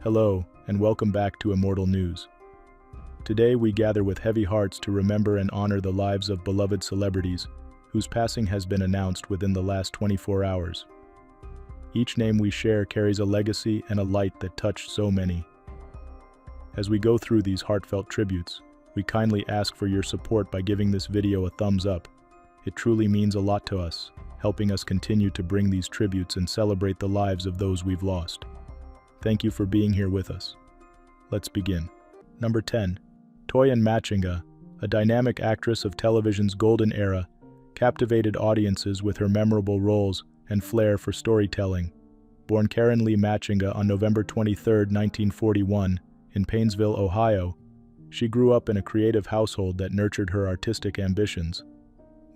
Hello, and welcome back to Immortal News. Today we gather with heavy hearts to remember and honor the lives of beloved celebrities whose passing has been announced within the last 24 hours. Each name we share carries a legacy and a light that touched so many. As we go through these heartfelt tributes, we kindly ask for your support by giving this video a thumbs up. It truly means a lot to us, helping us continue to bring these tributes and celebrate the lives of those we've lost. Thank you for being here with us. Let's begin. Number 10. Toian Matchinga, a dynamic actress of television's golden era, captivated audiences with her memorable roles and flair for storytelling. Born Karen Lee Matchinga on November 23, 1941, in Paynesville, Ohio, she grew up in a creative household that nurtured her artistic ambitions.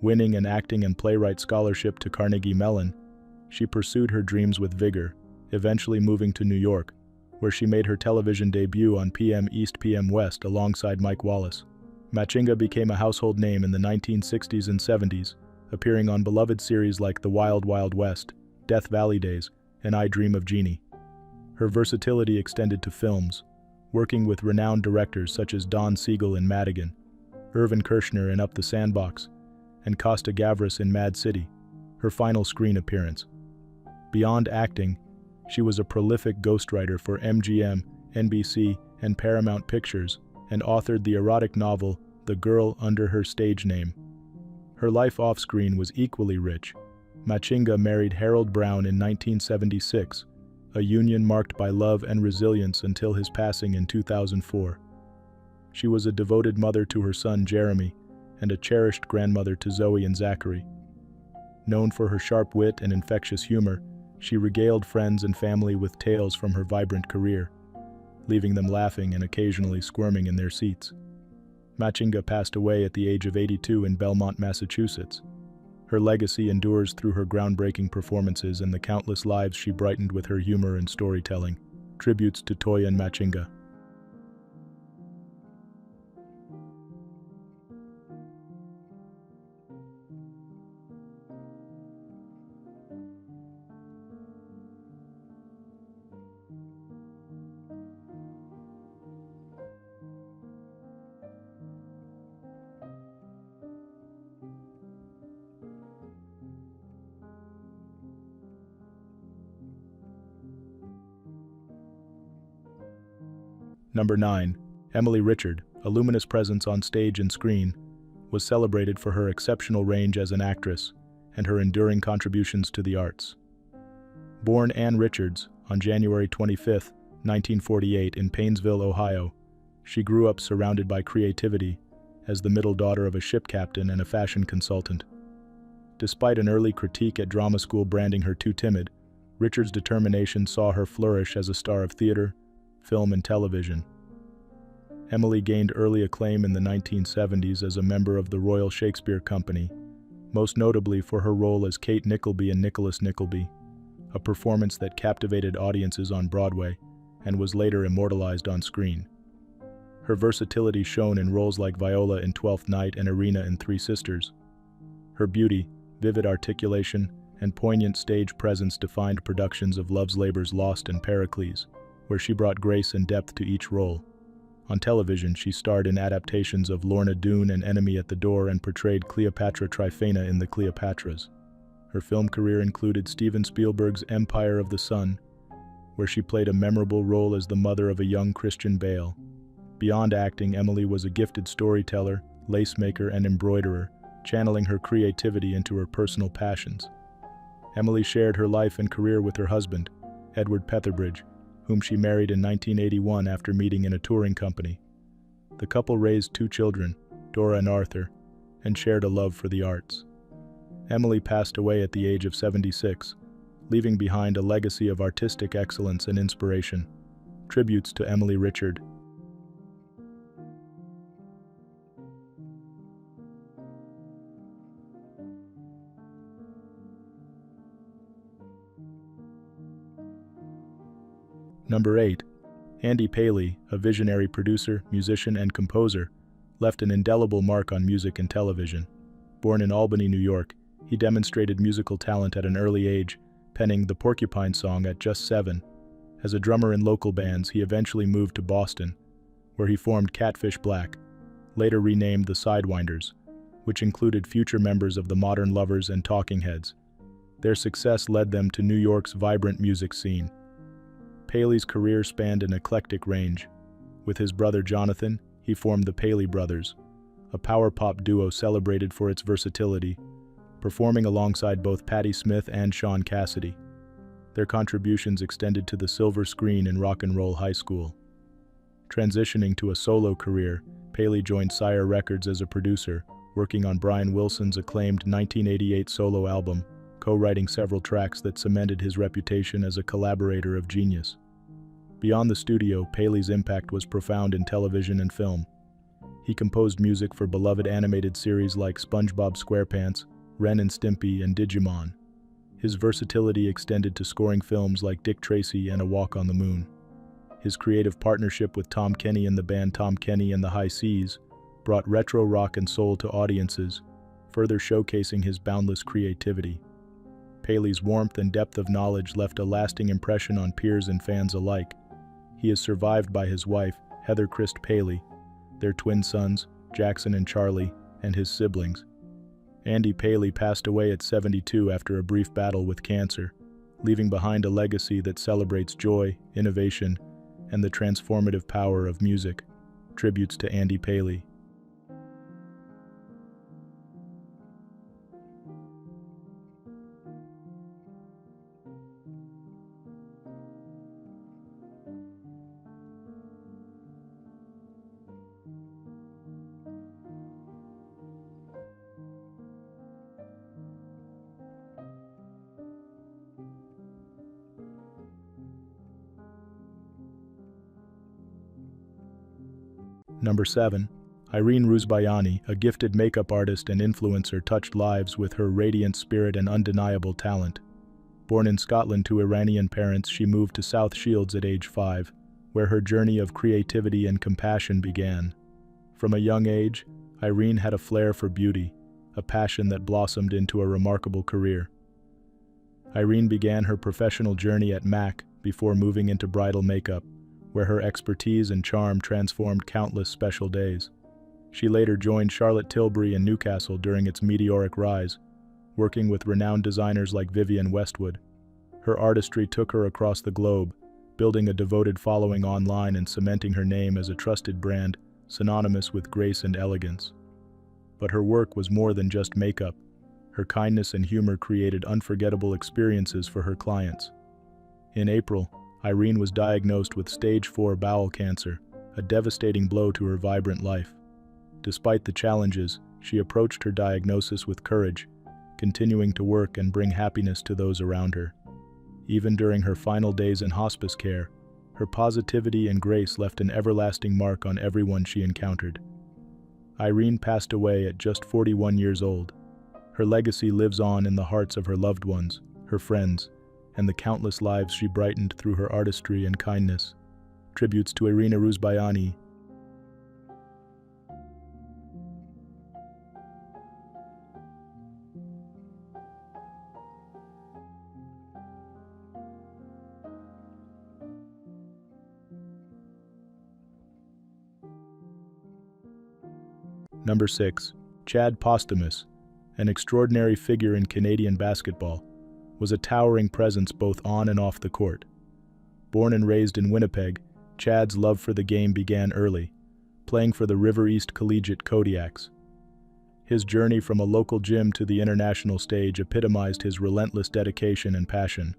Winning an acting and playwright scholarship to Carnegie Mellon, she pursued her dreams with vigor, eventually moving to New York, where she made her television debut on PM East PM West alongside Mike Wallace. Matchinga became a household name in the 1960s and 70s, appearing on beloved series like The Wild Wild West, Death Valley Days, and I Dream of Jeannie. Her versatility extended to films, working with renowned directors such as Don Siegel in Madigan, Irvin Kershner in Up the Sandbox, and Costa Gavras in Mad City, her final screen appearance. Beyond acting, she was a prolific ghostwriter for MGM, NBC, and Paramount Pictures, and authored the erotic novel The Girl under her stage name. Her life off-screen was equally rich. Matchinga married Harold Brown in 1976, a union marked by love and resilience until his passing in 2004. She was a devoted mother to her son Jeremy, and a cherished grandmother to Zoe and Zachary. Known for her sharp wit and infectious humor, she regaled friends and family with tales from her vibrant career, leaving them laughing and occasionally squirming in their seats. Matchinga passed away at the age of 82 in Belmont, Massachusetts. Her legacy endures through her groundbreaking performances and the countless lives she brightened with her humor and storytelling. Tributes to Toian Matchinga. Number 9. Emily Richard, a luminous presence on stage and screen, was celebrated for her exceptional range as an actress and her enduring contributions to the arts. Born Ann Richards on January 25, 1948 in Paynesville, Ohio, she grew up surrounded by creativity as the middle daughter of a ship captain and a fashion consultant. Despite an early critique at drama school branding her too timid, Richards' determination saw her flourish as a star of theater, film, and television. Emily gained early acclaim in the 1970s as a member of the Royal Shakespeare Company, most notably for her role as Kate Nickleby in Nicholas Nickleby, a performance that captivated audiences on Broadway and was later immortalized on screen. Her versatility shone in roles like Viola in Twelfth Night and Irina in Three Sisters. Her beauty, vivid articulation, and poignant stage presence defined productions of Love's Labour's Lost and Pericles, where she brought grace and depth to each role. On television, she starred in adaptations of Lorna Doone and Enemy at the Door and portrayed Cleopatra Tryphena in The Cleopatras. Her film career included Steven Spielberg's Empire of the Sun, where she played a memorable role as the mother of a young Christian Bale. Beyond acting, Emily was a gifted storyteller, lace maker, and embroiderer, channeling her creativity into her personal passions. Emily shared her life and career with her husband, Edward Petherbridge, whom she married in 1981 after meeting in a touring company. The couple raised 2 children, Dora and Arthur, and shared a love for the arts. Emily passed away at the age of 76, leaving behind a legacy of artistic excellence and inspiration. Tributes to Emily Richard. Number 8. Andy Paley, a visionary producer, musician, and composer, left an indelible mark on music and television. Born in Albany, New York, he demonstrated musical talent at an early age, penning the Porcupine Song at just 7, As a drummer in local bands, he eventually moved to Boston, where he formed Catfish Black, later renamed the Sidewinders, which included future members of the Modern Lovers and Talking Heads. Their success led them to New York's vibrant music scene. Paley's career spanned an eclectic range. With his brother Jonathan, he formed the Paley Brothers, a power pop duo celebrated for its versatility, performing alongside both Patti Smith and Sean Cassidy. Their contributions extended to the silver screen in rock and roll high school. Transitioning to a solo career, Paley joined Sire Records as a producer, working on Brian Wilson's acclaimed 1988 solo album, co-writing several tracks that cemented his reputation as a collaborator of genius. Beyond the studio, Paley's impact was profound in television and film. He composed music for beloved animated series like SpongeBob SquarePants, Ren and Stimpy, and Digimon. His versatility extended to scoring films like Dick Tracy and A Walk on the Moon. His creative partnership with Tom Kenny and the band Tom Kenny and the High Seas brought retro rock and soul to audiences, further showcasing his boundless creativity. Paley's warmth and depth of knowledge left a lasting impression on peers and fans alike. He is survived by his wife, Heather Christ Paley, their twin sons, Jackson and Charlie, and his siblings. Andy Paley passed away at 72 after a brief battle with cancer, leaving behind a legacy that celebrates joy, innovation, and the transformative power of music. Tributes to Andy Paley. Number 7. Irene Rusbayani, a gifted makeup artist and influencer, touched lives with her radiant spirit and undeniable talent. Born in Scotland to Iranian parents, she moved to South Shields at age 5, where her journey of creativity and compassion began. From a young age, Irene had a flair for beauty, a passion that blossomed into a remarkable career. Irene began her professional journey at MAC before moving into bridal makeup, where her expertise and charm transformed countless special days. She later joined Charlotte Tilbury in Newcastle during its meteoric rise, working with renowned designers like Vivienne Westwood. Her artistry took her across the globe, building a devoted following online and cementing her name as a trusted brand, synonymous with grace and elegance. But her work was more than just makeup. Her kindness and humor created unforgettable experiences for her clients. In April, Irene was diagnosed with stage 4 bowel cancer, a devastating blow to her vibrant life. Despite the challenges, she approached her diagnosis with courage, continuing to work and bring happiness to those around her. Even during her final days in hospice care, her positivity and grace left an everlasting mark on everyone she encountered. Irene passed away at just 41 years old. Her legacy lives on in the hearts of her loved ones, her friends, and the countless lives she brightened through her artistry and kindness. Tributes to Irina Rusbayani. Number 6. Chad Posthumus, an extraordinary figure in Canadian basketball, was a towering presence both on and off the court. Born and raised in Winnipeg, Chad's love for the game began early, playing for the River East Collegiate Kodiaks. His journey from a local gym to the international stage epitomized his relentless dedication and passion.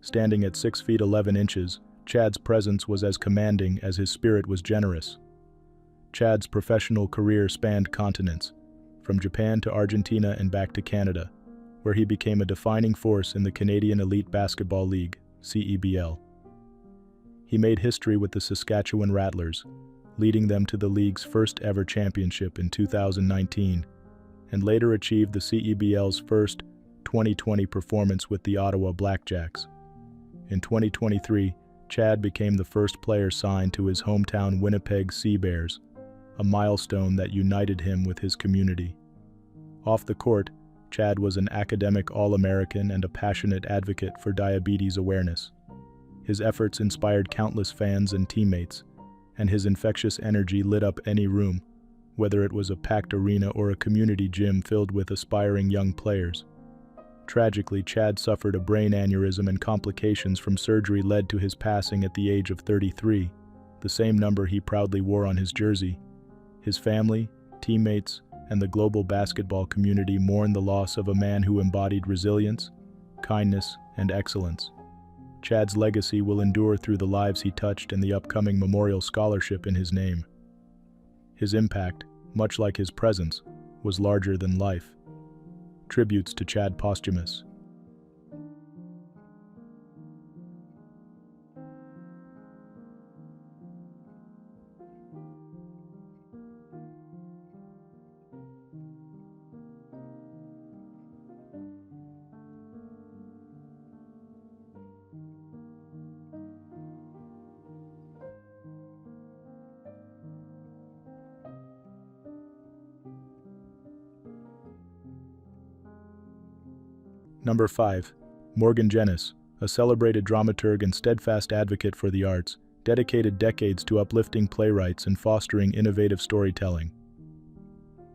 Standing at 6 feet 11 inches, Chad's presence was as commanding as his spirit was generous. Chad's professional career spanned continents, from Japan to Argentina and back to Canada, where he became a defining force in the Canadian Elite Basketball League, CEBL. He made history with the Saskatchewan Rattlers, leading them to the league's first ever championship in 2019, and later achieved the CEBL's first 2020 performance with the Ottawa Blackjacks. In 2023, Chad became the first player signed to his hometown Winnipeg Sea Bears, a milestone that united him with his community. Off the court, Chad was an academic All-American and a passionate advocate for diabetes awareness. His efforts inspired countless fans and teammates, and his infectious energy lit up any room, whether it was a packed arena or a community gym filled with aspiring young players. Tragically, Chad suffered a brain aneurysm, and complications from surgery led to his passing at the age of 33, the same number he proudly wore on his jersey. His family, teammates, and the global basketball community mourn the loss of a man who embodied resilience, kindness, and excellence. Chad's legacy will endure through the lives he touched and the upcoming memorial scholarship in his name. His impact, much like his presence, was larger than life. Tributes to Chad posthumous. Number 5. Morgan Gennis, a celebrated dramaturg and steadfast advocate for the arts, dedicated decades to uplifting playwrights and fostering innovative storytelling.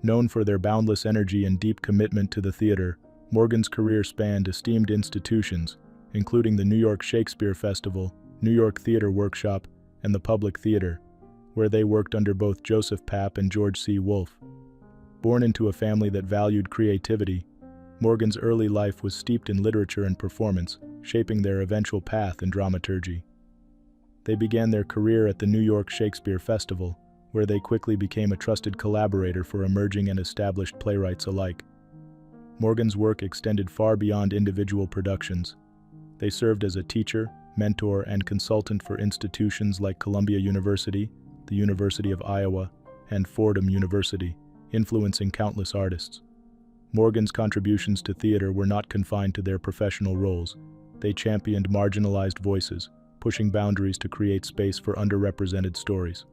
Known for their boundless energy and deep commitment to the theater, Morgan's career spanned esteemed institutions, including the New York Shakespeare Festival, New York Theater Workshop, and the Public Theater, where they worked under both Joseph Papp and George C. Wolfe. Born into a family that valued creativity, Morgan's early life was steeped in literature and performance, shaping their eventual path in dramaturgy. They began their career at the New York Shakespeare Festival, where they quickly became a trusted collaborator for emerging and established playwrights alike. Morgan's work extended far beyond individual productions. They served as a teacher, mentor, and consultant for institutions like Columbia University, the University of Iowa, and Fordham University, influencing countless artists. Morgan's contributions to theater were not confined to their professional roles. They championed marginalized voices, pushing boundaries to create space for underrepresented stories.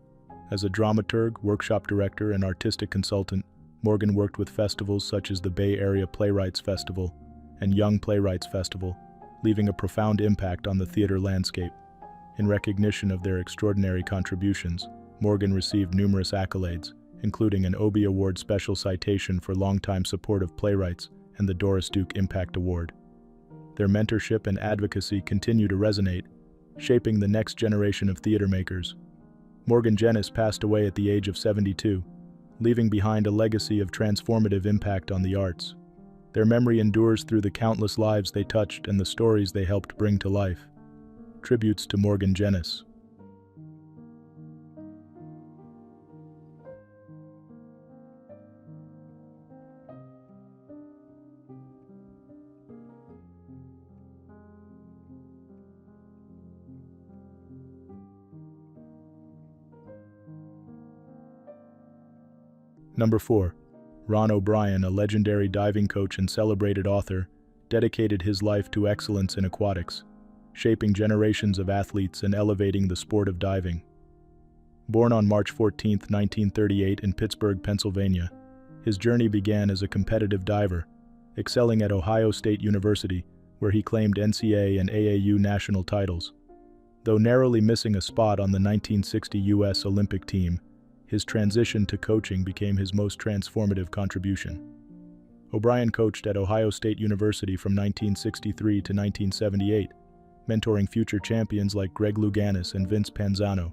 As a dramaturg, workshop director, and artistic consultant, Morgan worked with festivals such as the Bay Area Playwrights Festival and Young Playwrights Festival, leaving a profound impact on the theater landscape. In recognition of their extraordinary contributions, Morgan received numerous accolades, including an Obie Award Special Citation for Longtime Support of Playwrights and the Doris Duke Impact Award. Their mentorship and advocacy continue to resonate, shaping the next generation of theater makers. Morgan Gennis passed away at the age of 72, leaving behind a legacy of transformative impact on the arts. Their memory endures through the countless lives they touched and the stories they helped bring to life. Tributes to Morgan Gennis. Number 4. Ron O'Brien, a legendary diving coach and celebrated author, dedicated his life to excellence in aquatics, shaping generations of athletes and elevating the sport of diving. Born on March 14, 1938 in Pittsburgh, Pennsylvania, his journey began as a competitive diver, excelling at Ohio State University, where he claimed NCAA and AAU national titles. Though narrowly missing a spot on the 1960 U.S. Olympic team, his transition to coaching became his most transformative contribution. O'Brien coached at Ohio State University from 1963 to 1978, mentoring future champions like Greg Louganis and Vince Panzano.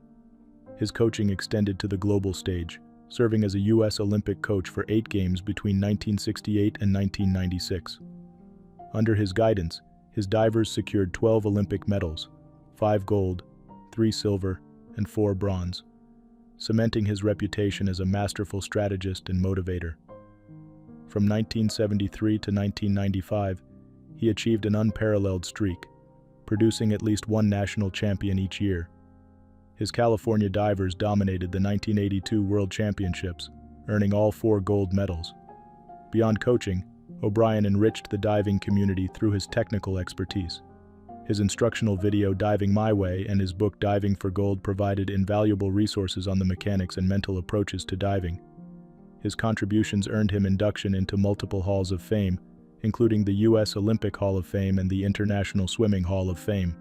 His coaching extended to the global stage, serving as a U.S. Olympic coach for 8 games between 1968 and 1996. Under his guidance, his divers secured 12 Olympic medals, 5 gold, 3 silver, and 4 bronze, cementing his reputation as a masterful strategist and motivator. From 1973 to 1995, he achieved an unparalleled streak, producing at least one national champion each year. His California divers dominated the 1982 World Championships, earning all 4 gold medals. Beyond coaching, O'Brien enriched the diving community through his technical expertise. His instructional video Diving My Way and his book Diving for Gold provided invaluable resources on the mechanics and mental approaches to diving. His contributions earned him induction into multiple halls of fame, including the U.S. Olympic Hall of Fame and the International Swimming Hall of Fame.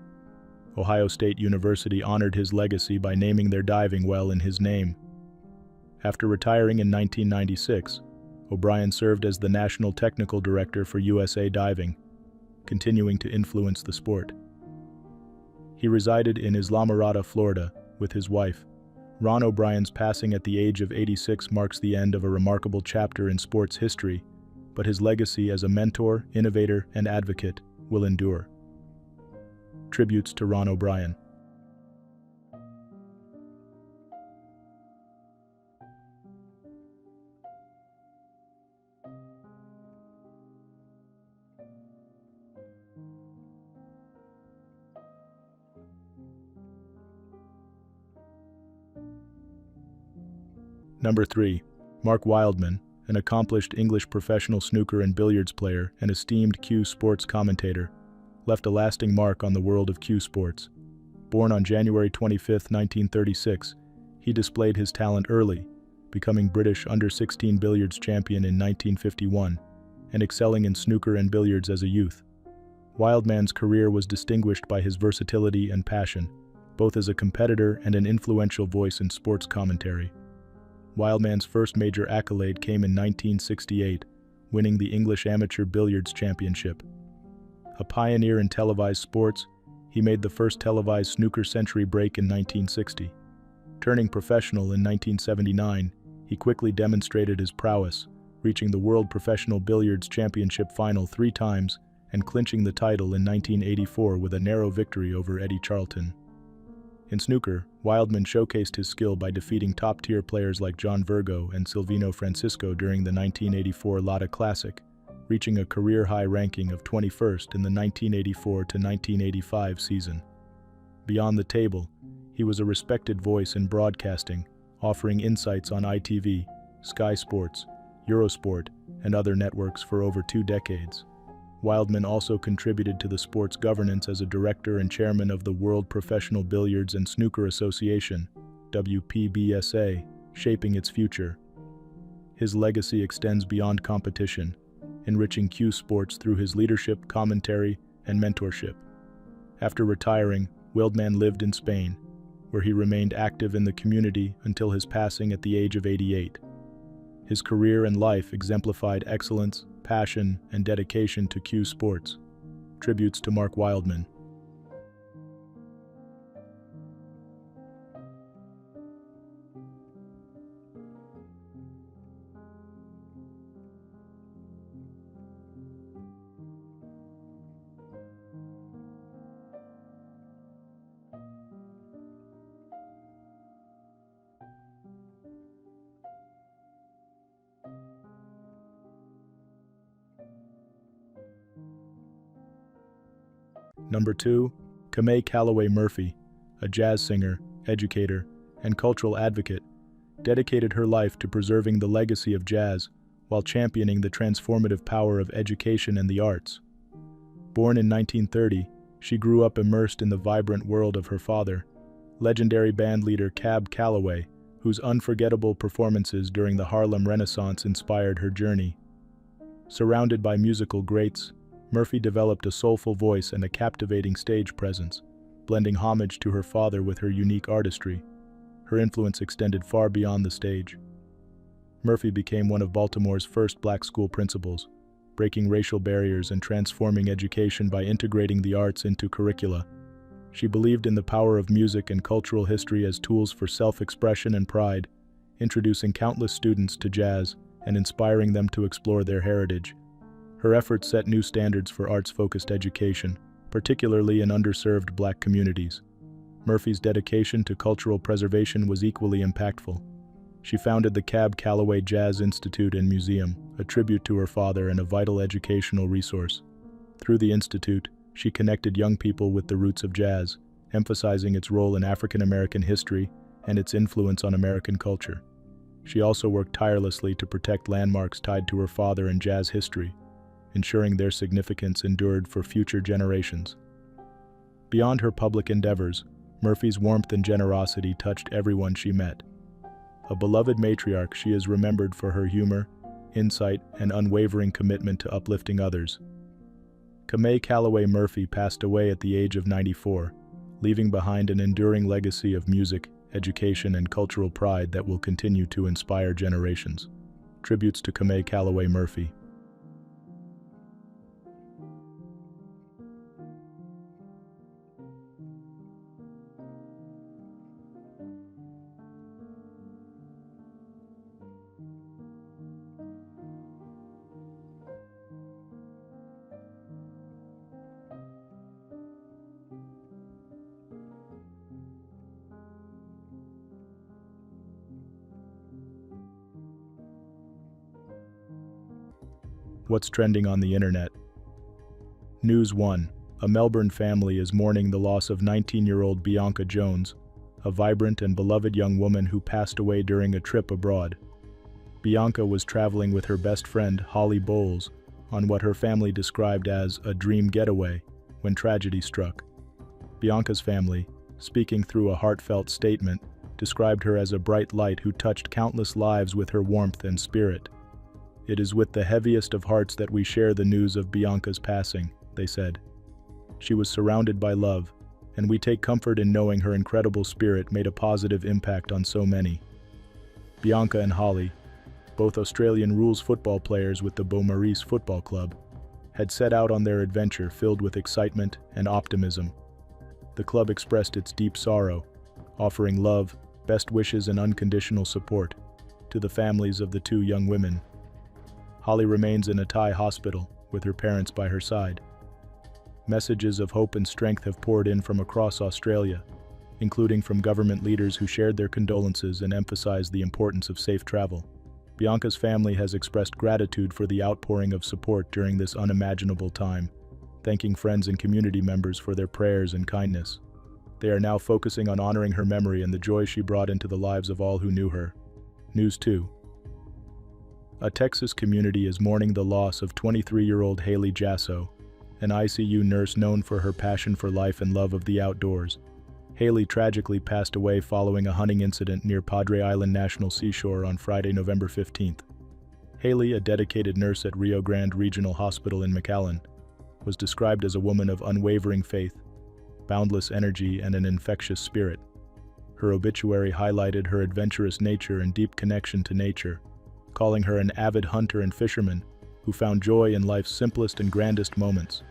Ohio State University honored his legacy by naming their diving well in his name. After retiring in 1996, O'Brien served as the National Technical Director for USA Diving, continuing to influence the sport. He resided in Islamorada, Florida, with his wife. Ron O'Brien's passing at the age of 86 marks the end of a remarkable chapter in sports history, but his legacy as a mentor, innovator, and advocate will endure. Tributes to Ron O'Brien. Number 3. Mark Wildman, an accomplished English professional snooker and billiards player and esteemed cue sports commentator, left a lasting mark on the world of cue sports. Born on January 25, 1936, he displayed his talent early, becoming British under-16 billiards champion in 1951 and excelling in snooker and billiards as a youth. Wildman's career was distinguished by his versatility and passion, both as a competitor and an influential voice in sports commentary. Wildman's first major accolade came in 1968, winning the English Amateur Billiards Championship. A pioneer in televised sports, he made the first televised snooker century break in 1960. Turning professional in 1979, he quickly demonstrated his prowess, reaching the World Professional Billiards Championship final 3 times and clinching the title in 1984 with a narrow victory over Eddie Charlton. In snooker, Wildman showcased his skill by defeating top-tier players like John Virgo and Silvino Francisco during the 1984 Lotta Classic, reaching a career-high ranking of 21st in the 1984 to 1985 season. Beyond the table, he was a respected voice in broadcasting, offering insights on ITV, Sky Sports, Eurosport, and other networks for over 2 decades. Wildman also contributed to the sport's governance as a director and chairman of the World Professional Billiards and Snooker Association, WPBSA, shaping its future. His legacy extends beyond competition, enriching cue sports through his leadership, commentary, and mentorship. After retiring, Wildman lived in Spain, where he remained active in the community until his passing at the age of 88. His career and life exemplified excellence, passion, and dedication to cue sports. Tributes to Mark Wildman. Number 2. Kamei Calloway Murphy, a jazz singer, educator, and cultural advocate, dedicated her life to preserving the legacy of jazz while championing the transformative power of education and the arts. Born in 1930, she grew up immersed in the vibrant world of her father, legendary bandleader Cab Calloway, whose unforgettable performances during the Harlem Renaissance inspired her journey. Surrounded by musical greats, Murphy developed a soulful voice and a captivating stage presence, blending homage to her father with her unique artistry. Her influence extended far beyond the stage. Murphy became one of Baltimore's first black school principals, breaking racial barriers and transforming education by integrating the arts into curricula. She believed in the power of music and cultural history as tools for self-expression and pride, introducing countless students to jazz and inspiring them to explore their heritage. Her efforts set new standards for arts-focused education, particularly in underserved black communities. Murphy's dedication to cultural preservation was equally impactful. She founded the Cab Calloway Jazz Institute and Museum, a tribute to her father and a vital educational resource. Through the institute, she connected young people with the roots of jazz, emphasizing its role in African American history and its influence on American culture. She also worked tirelessly to protect landmarks tied to her father and jazz history, ensuring their significance endured for future generations. Beyond her public endeavors, Murphy's warmth and generosity touched everyone she met. A beloved matriarch, she is remembered for her humor, insight, and unwavering commitment to uplifting others. Kamei Calloway Murphy passed away at the age of 94, leaving behind an enduring legacy of music, education, and cultural pride that will continue to inspire generations. Tributes to Kamei Calloway Murphy. What's trending on the internet? News 1. A Melbourne family is mourning the loss of 19-year-old Bianca Jones, a vibrant and beloved young woman who passed away during a trip abroad. Bianca was traveling with her best friend, Holly Bowles, on what her family described as a dream getaway when tragedy struck. Bianca's family, speaking through a heartfelt statement, described her as a bright light who touched countless lives with her warmth and spirit. "It is with the heaviest of hearts that we share the news of Bianca's passing," they said. "She was surrounded by love, and we take comfort in knowing her incredible spirit made a positive impact on so many." Bianca and Holly, both Australian rules football players with the Beaumaris Football Club, had set out on their adventure filled with excitement and optimism. The club expressed its deep sorrow, offering love, best wishes, and unconditional support to the families of the two young women. Holly remains in a Thai hospital, with her parents by her side. Messages of hope and strength have poured in from across Australia, including from government leaders who shared their condolences and emphasized the importance of safe travel. Bianca's family has expressed gratitude for the outpouring of support during this unimaginable time, thanking friends and community members for their prayers and kindness. They are now focusing on honoring her memory and the joy she brought into the lives of all who knew her. News 2. A Texas community is mourning the loss of 23-year-old Haley Jasso, an ICU nurse known for her passion for life and love of the outdoors. Haley tragically passed away following a hunting incident near Padre Island National Seashore on Friday, November 15th. Haley, a dedicated nurse at Rio Grande Regional Hospital in McAllen, was described as a woman of unwavering faith, boundless energy, and an infectious spirit. Her obituary highlighted her adventurous nature and deep connection to nature, calling her an avid hunter and fisherman who found joy in life's simplest and grandest moments.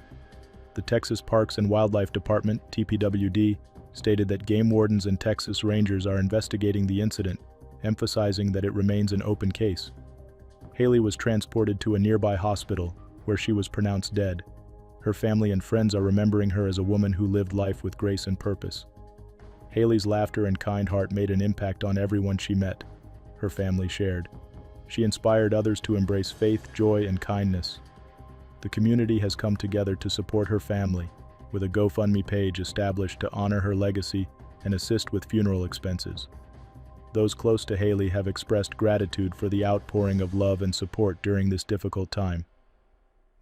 The Texas Parks and Wildlife Department, TPWD, stated that game wardens and Texas Rangers are investigating the incident, emphasizing that it remains an open case. Haley was transported to a nearby hospital, where she was pronounced dead. Her family and friends are remembering her as a woman who lived life with grace and purpose. Haley's laughter and kind heart made an impact on everyone she met, her family shared. She inspired others to embrace faith, joy, and kindness. The community has come together to support her family, with a GoFundMe page established to honor her legacy and assist with funeral expenses. Those close to Haley have expressed gratitude for the outpouring of love and support during this difficult time.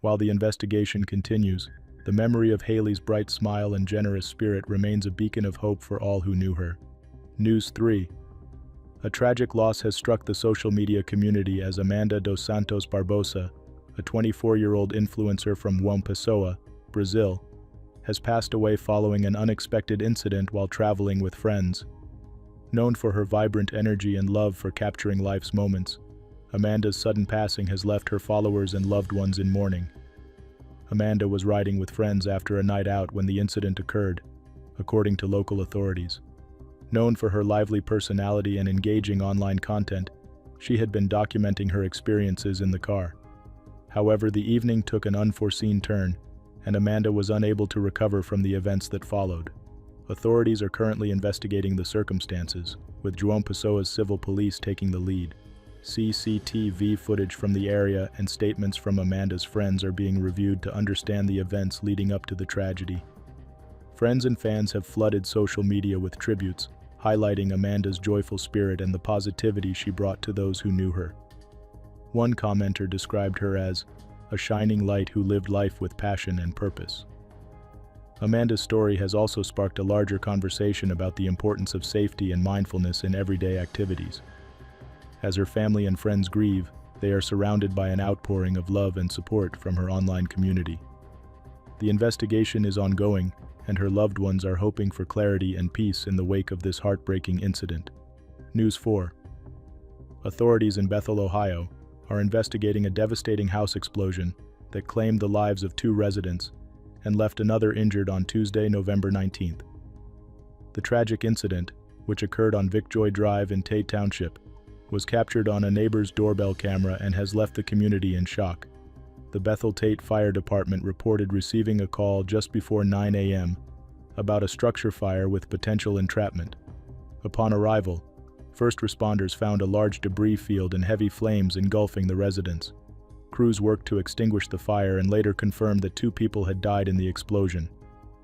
While the investigation continues, the memory of Haley's bright smile and generous spirit remains a beacon of hope for all who knew her. News 3. A tragic loss has struck the social media community as Amanda dos Santos Barbosa, a 24-year-old influencer from João Pessoa, Brazil, has passed away following an unexpected incident while traveling with friends. Known for her vibrant energy and love for capturing life's moments, Amanda's sudden passing has left her followers and loved ones in mourning. Amanda was riding with friends after a night out when the incident occurred, according to local authorities. Known for her lively personality and engaging online content, she had been documenting her experiences in the car. However, the evening took an unforeseen turn, and Amanda was unable to recover from the events that followed. Authorities are currently investigating the circumstances, with João Pessoa's civil police taking the lead. CCTV footage from the area and statements from Amanda's friends are being reviewed to understand the events leading up to the tragedy. Friends and fans have flooded social media with tributes, highlighting Amanda's joyful spirit and the positivity she brought to those who knew her. One commenter described her as a shining light who lived life with passion and purpose. Amanda's story has also sparked a larger conversation about the importance of safety and mindfulness in everyday activities. As her family and friends grieve, they are surrounded by an outpouring of love and support from her online community. The investigation is ongoing, and her loved ones are hoping for clarity and peace in the wake of this heartbreaking incident. News 4. Authorities in Bethel, Ohio, are investigating a devastating house explosion that claimed the lives of 2 residents and left another injured on Tuesday, November 19th. The tragic incident, which occurred on Vicjoy Drive in Tate Township, was captured on a neighbor's doorbell camera and has left the community in shock. The Bethel Tate Fire Department reported receiving a call just before 9 a.m. about a structure fire with potential entrapment. Upon arrival, first responders found a large debris field and heavy flames engulfing the residence. Crews worked to extinguish the fire and later confirmed that 2 people had died in the explosion.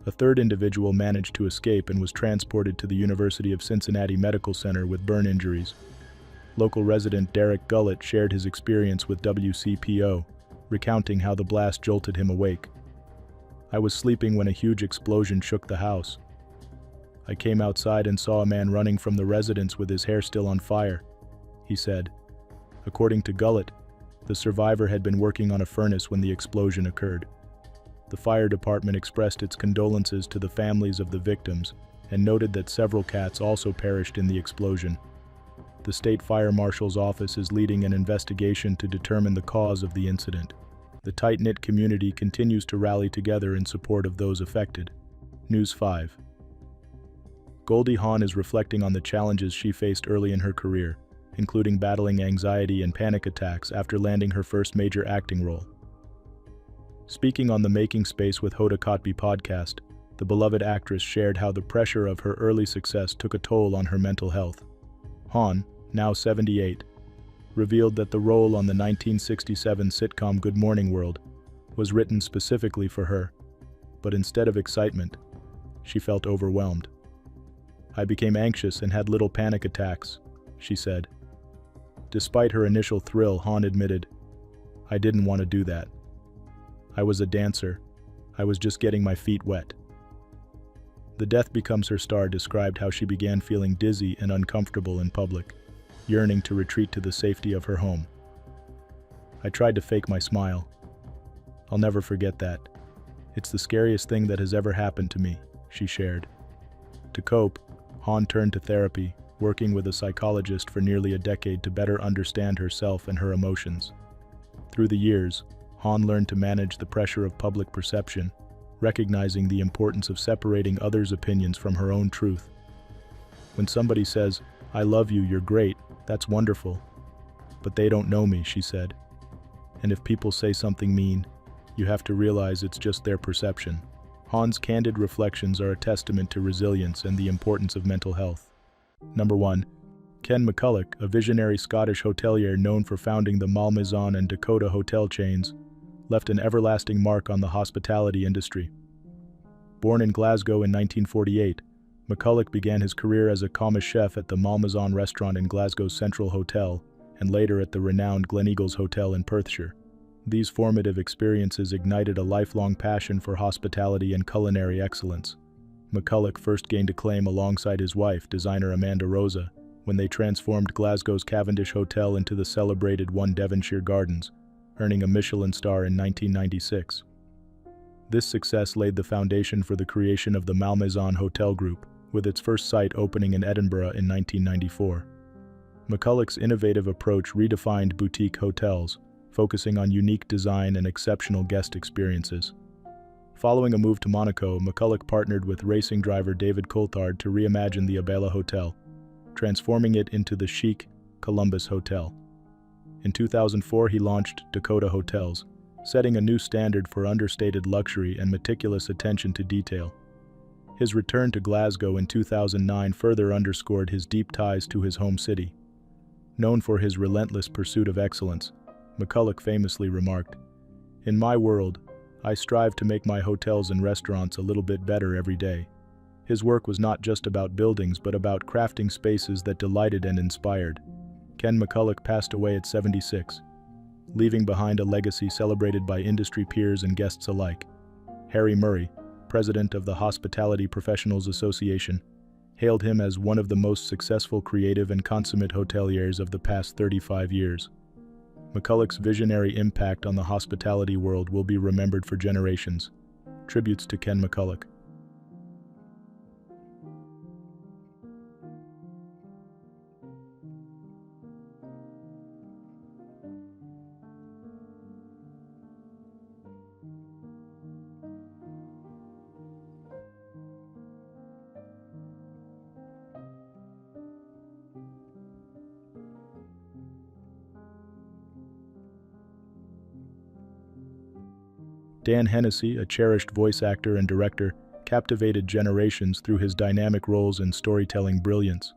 A third individual managed to escape and was transported to the University of Cincinnati Medical Center with burn injuries. Local resident Derek Gullett shared his experience with WCPO, recounting how the blast jolted him awake. "I was sleeping when a huge explosion shook the house. I came outside and saw a man running from the residence with his hair still on fire," he said. According to Gullett, the survivor had been working on a furnace when the explosion occurred. The fire department expressed its condolences to the families of the victims and noted that several cats also perished in the explosion. The state fire marshal's office is leading an investigation to determine the cause of the incident. The tight-knit community continues to rally together in support of those affected. News 5. Goldie Hawn is reflecting on the challenges she faced early in her career, including battling anxiety and panic attacks after landing her first major acting role. Speaking on the Making Space with Hoda Kotb podcast, the beloved actress shared how the pressure of her early success took a toll on her mental health. Hawn, now 78, revealed that the role on the 1967 sitcom Good Morning World was written specifically for her, but instead of excitement, she felt overwhelmed. "I became anxious and had little panic attacks," she said. Despite her initial thrill, Hawn admitted, "I didn't want to do that. I was a dancer. I was just getting my feet wet." The Death Becomes Her star described how she began feeling dizzy and uncomfortable in public, yearning to retreat to the safety of her home. "I tried to fake my smile. I'll never forget that. It's the scariest thing that has ever happened to me," she shared. To cope, Hawn turned to therapy, working with a psychologist for nearly a decade to better understand herself and her emotions. Through the years, Hawn learned to manage the pressure of public perception, recognizing the importance of separating others' opinions from her own truth. "When somebody says, 'I love you, you're great,' that's wonderful. But they don't know me," she said. "And if people say something mean, you have to realize it's just their perception." Hawn's candid reflections are a testament to resilience and the importance of mental health. Number 1. Ken McCulloch, a visionary Scottish hotelier known for founding the Malmaison and Dakota hotel chains, left an everlasting mark on the hospitality industry. Born in Glasgow in 1948, McCulloch began his career as a commis chef at the Malmaison restaurant in Glasgow's Central Hotel and later at the renowned Gleneagles Hotel in Perthshire. These formative experiences ignited a lifelong passion for hospitality and culinary excellence. McCulloch first gained acclaim alongside his wife, designer Amanda Rosa, when they transformed Glasgow's Cavendish Hotel into the celebrated One Devonshire Gardens, earning a Michelin star in 1996. This success laid the foundation for the creation of the Malmaison Hotel Group, with its first site opening in Edinburgh in 1994. McCulloch's innovative approach redefined boutique hotels, focusing on unique design and exceptional guest experiences. Following a move to Monaco, McCulloch partnered with racing driver David Coulthard to reimagine the Abela Hotel, transforming it into the chic Columbus Hotel. In 2004, he launched Dakota Hotels, setting a new standard for understated luxury and meticulous attention to detail. His return to Glasgow in 2009 further underscored his deep ties to his home city. Known for his relentless pursuit of excellence, McCulloch famously remarked, "In my world, I strive to make my hotels and restaurants a little bit better every day." His work was not just about buildings, but about crafting spaces that delighted and inspired. Ken McCulloch passed away at 76, leaving behind a legacy celebrated by industry peers and guests alike. Harry Murray, president of the Hospitality Professionals Association, hailed him as one of the most successful creative and consummate hoteliers of the past 35 years. McCulloch's visionary impact on the hospitality world will be remembered for generations. Tributes to Ken McCulloch. Dan Hennessy, a cherished voice actor and director, captivated generations through his dynamic roles and storytelling brilliance.